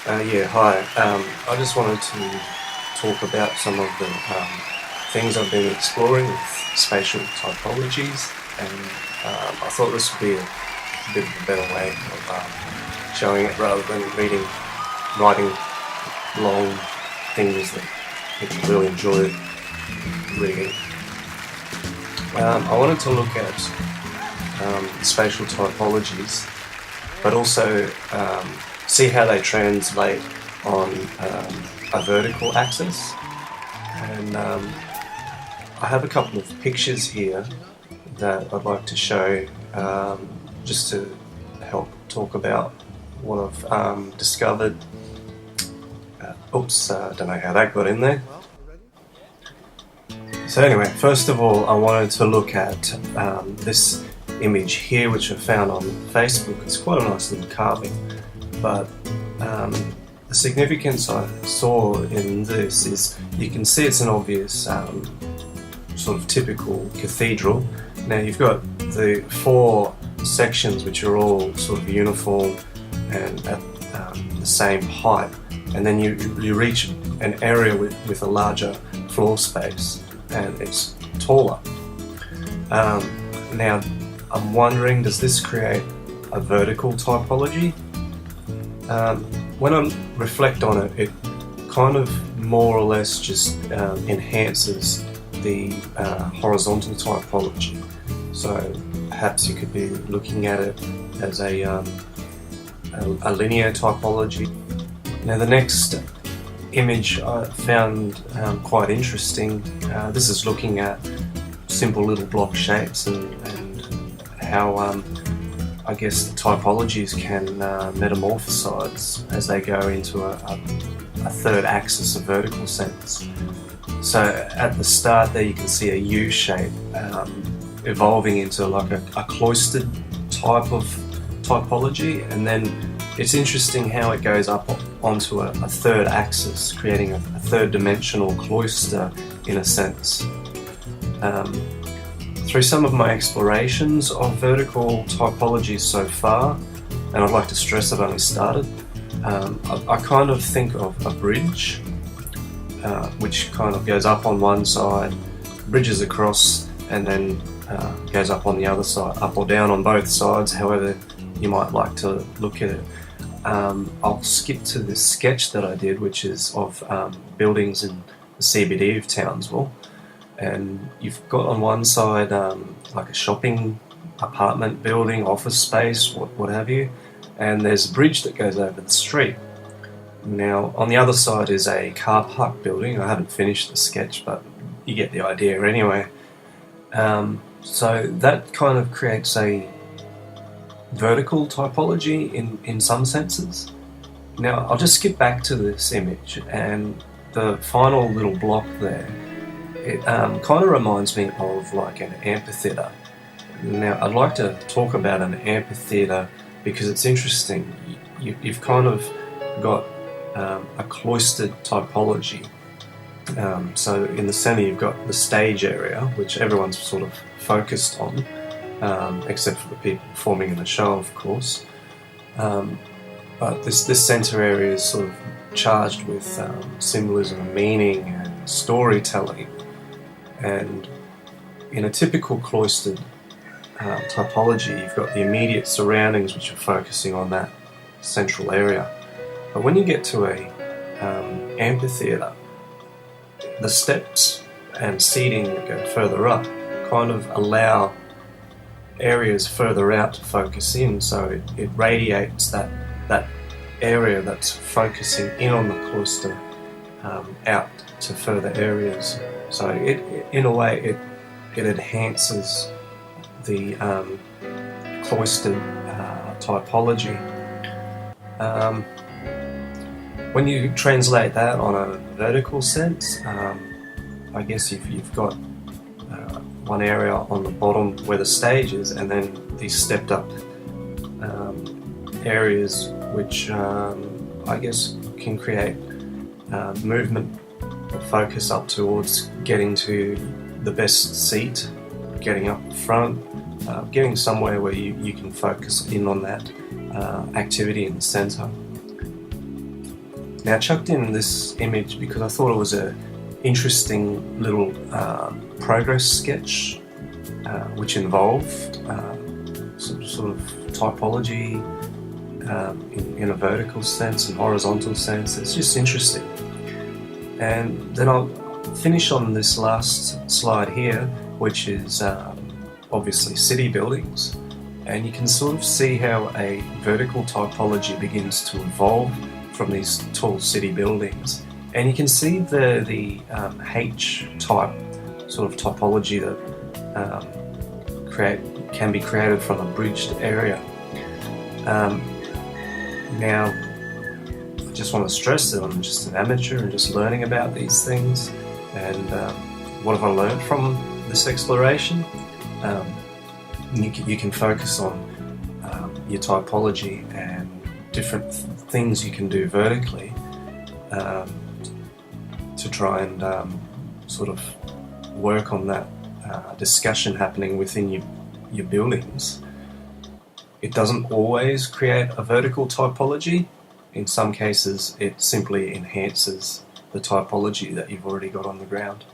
Yeah, hi. I just wanted to talk about some of the things I've been exploring with spatial typologies, and I thought this would be a bit of a better way of showing it rather than writing long things that people really enjoy reading. I wanted to look at spatial typologies, but also see how they translate on a vertical axis. And I have a couple of pictures here that I'd like to show just to help talk about what I've discovered. I don't know how that got in there. So anyway, first of all, I wanted to look at this image here, which I found on Facebook. It's quite a nice little carving, but the significance I saw in this is you can see it's an obvious sort of typical cathedral. Now you've got the four sections which are all sort of uniform and at the same height, and then you reach an area with a larger floor space and it's taller. Now I'm wondering, does this create a vertical typology? When I reflect on it, it kind of more or less just enhances the horizontal typology. So perhaps you could be looking at it as a linear typology. Now the next image I found quite interesting. This is looking at simple little block shapes and how I guess the typologies can metamorphosize as they go into a third axis of vertical sense. So at the start there you can see a U shape evolving into like a cloistered type of typology, and then it's interesting how it goes up onto a third axis, creating a third dimensional cloister in a sense. Through some of my explorations of vertical typologies so far, and I'd like to stress I've only started, I kind of think of a bridge which kind of goes up on one side, bridges across, and then goes up on the other side, up or down on both sides, however you might like to look at it. I'll skip to this sketch that I did, which is of buildings in the CBD of Townsville. And you've got on one side like a shopping apartment building, office space, what have you, and there's a bridge that goes over the street. Now on the other side is a car park building. I haven't finished the sketch, but you get the idea anyway. So that kind of creates a vertical typology in some senses. Now I'll just skip back to this image, and the final little block there, it kind of reminds me of like an amphitheatre. Now I'd like to talk about an amphitheatre because it's interesting. You've kind of got a cloistered typology. So in the centre you've got the stage area, which everyone's sort of focused on, except for the people performing in the show, of course. But this centre area is sort of charged with symbolism and meaning and storytelling. And in a typical cloistered typology, you've got the immediate surroundings which are focusing on that central area. But when you get to a amphitheatre, the steps and seating that go further up kind of allow areas further out to focus in, so it radiates that area that's focusing in on the cloister out to further areas. So in a way it enhances the cloistered typology. When you translate that on a vertical sense, I guess you've got one area on the bottom where the stage is, and then these stepped up areas which I guess can create movement or focus up towards getting to the best seat, getting up front, getting somewhere where you can focus in on that activity in the centre. Now I chucked in this image because I thought it was a interesting little progress sketch which involved some sort of typology in a vertical sense and horizontal sense. It's just interesting. And then I'll finish on this last slide here, which is obviously city buildings. And you can sort of see how a vertical typology begins to evolve from these tall city buildings. And you can see the H-type sort of typology that can be created from a bridged area. Now, I just want to stress that I'm just an amateur and just learning about these things. And what have I learned from this exploration? You can focus on your typology and different things you can do vertically to try and sort of work on that discussion happening within your buildings. It doesn't always create a vertical typology. In some cases, it simply enhances the typology that you've already got on the ground.